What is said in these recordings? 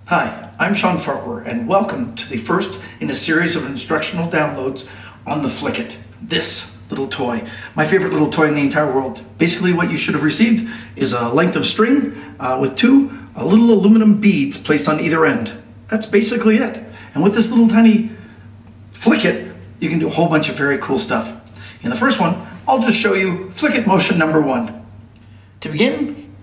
Hi, I'm Shawn Farquhar, and welcome to the first in a series of instructional downloads on the Flick-It, this little toy. My favorite little toy in the entire world. Basically what you should have received is a length of string with two little aluminum beads placed on either end. That's basically it. And with this little tiny Flick-It, you can do a whole bunch of very cool stuff. In the first one, I'll just show you Flick-It motion number 1. To begin,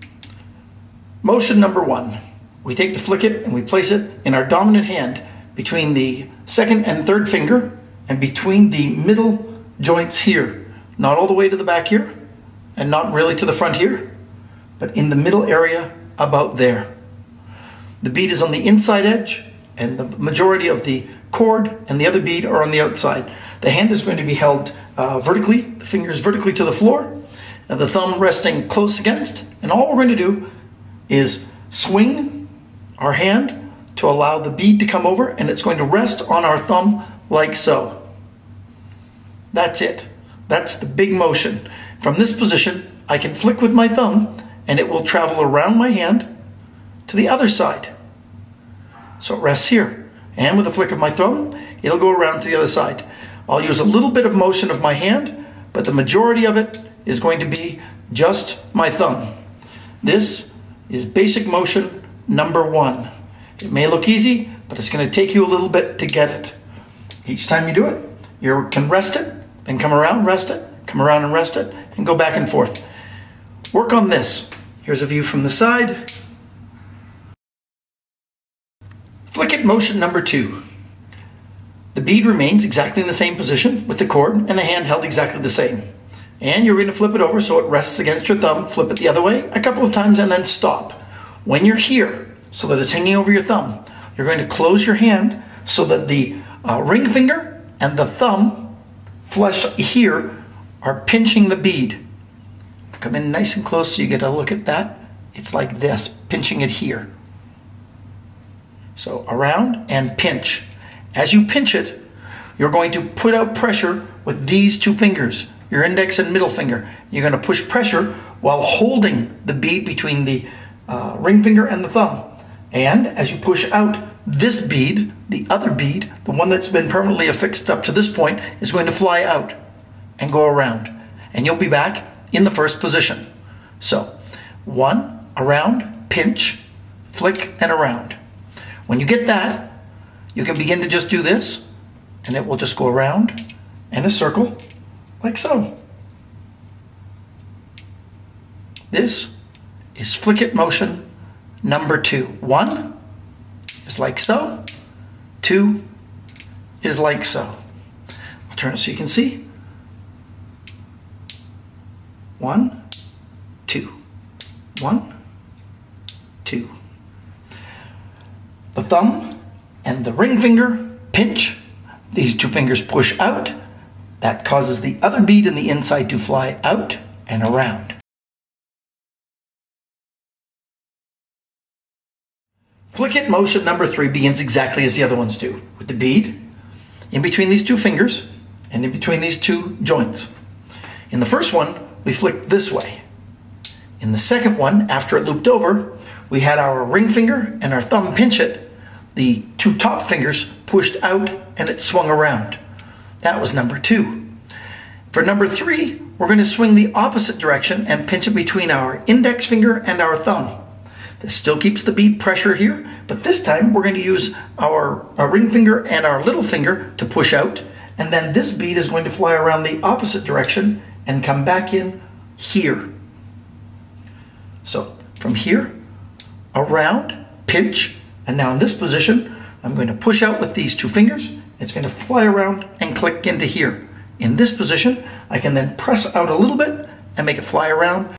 motion number 1. We take the Flick-It and we place it in our dominant hand between the second and third finger and between the middle joints here. Not all the way to the back here and not really to the front here, but in the middle area about there. The bead is on the inside edge and the majority of the cord and the other bead are on the outside. The hand is going to be held vertically, the fingers vertically to the floor, and the thumb resting close against, and all we're going to do is swing our hand to allow the bead to come over, and it's going to rest on our thumb like so. That's it. That's the big motion. From this position, I can flick with my thumb and it will travel around my hand to the other side. So it rests here. And with a flick of my thumb, it'll go around to the other side. I'll use a little bit of motion of my hand, but the majority of it is going to be just my thumb. This is basic motion number 1. It may look easy, but it's going to take you a little bit to get it. Each time you do it, you can rest it, then come around, rest it, come around and rest it, and go back and forth. Work on this. Here's a view from the side. Flick-It motion number 2. The bead remains exactly in the same position with the cord and the hand held exactly the same. And you're going to flip it over so it rests against your thumb, flip it the other way a couple of times and then stop. When you're here, so that it's hanging over your thumb, you're going to close your hand so that the ring finger and the thumb flesh here are pinching the bead. Come in nice and close so you get a look at that. It's like this, pinching it here. So around and pinch. As you pinch it, you're going to put out pressure with these two fingers, your index and middle finger. You're going to push pressure while holding the bead between the ring finger and the thumb. And as you push out this bead, the other bead, the one that's been permanently affixed up to this point, is going to fly out and go around. And you'll be back in the first position. So, 1, around, pinch, flick, and around. When you get that, you can begin to just do this, and it will just go around in a circle, like so. This is Flick-It motion number 2. 1 is like so. 2 is like so. I'll turn it so you can see. 1, 2. 1, 2. The thumb and the ring finger pinch. These two fingers push out. That causes the other bead in the inside to fly out and around. Flick-It motion number 3 begins exactly as the other ones do, with the bead in between these two fingers and in between these two joints. In the first one, we flicked this way. In the second one, after it looped over, we had our ring finger and our thumb pinch it. The two top fingers pushed out and it swung around. That was number 2. For number 3, we're going to swing the opposite direction and pinch it between our index finger and our thumb. This still keeps the bead pressure here, but this time we're going to use our ring finger and our little finger to push out, and then this bead is going to fly around the opposite direction and come back in here. So from here, around, pinch, and now in this position, I'm going to push out with these two fingers. It's going to fly around and click into here. In this position, I can then press out a little bit and make it fly around.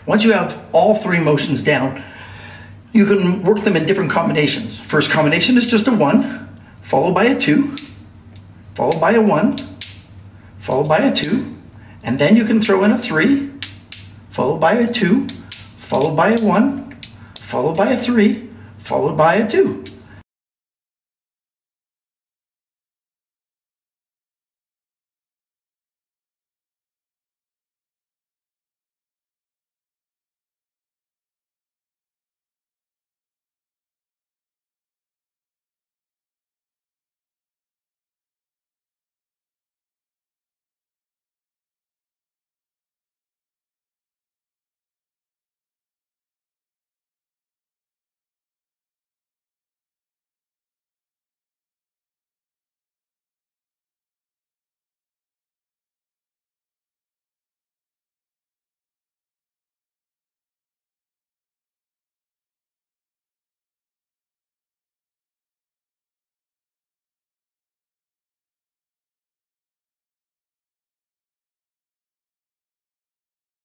Once you have all 3 motions down, you can work them in different combinations. First combination is just a 1, followed by a 2, followed by a 1, followed by a 2, and then you can throw in a 3, followed by a 2, followed by a 1, followed by a 3, followed by a 2.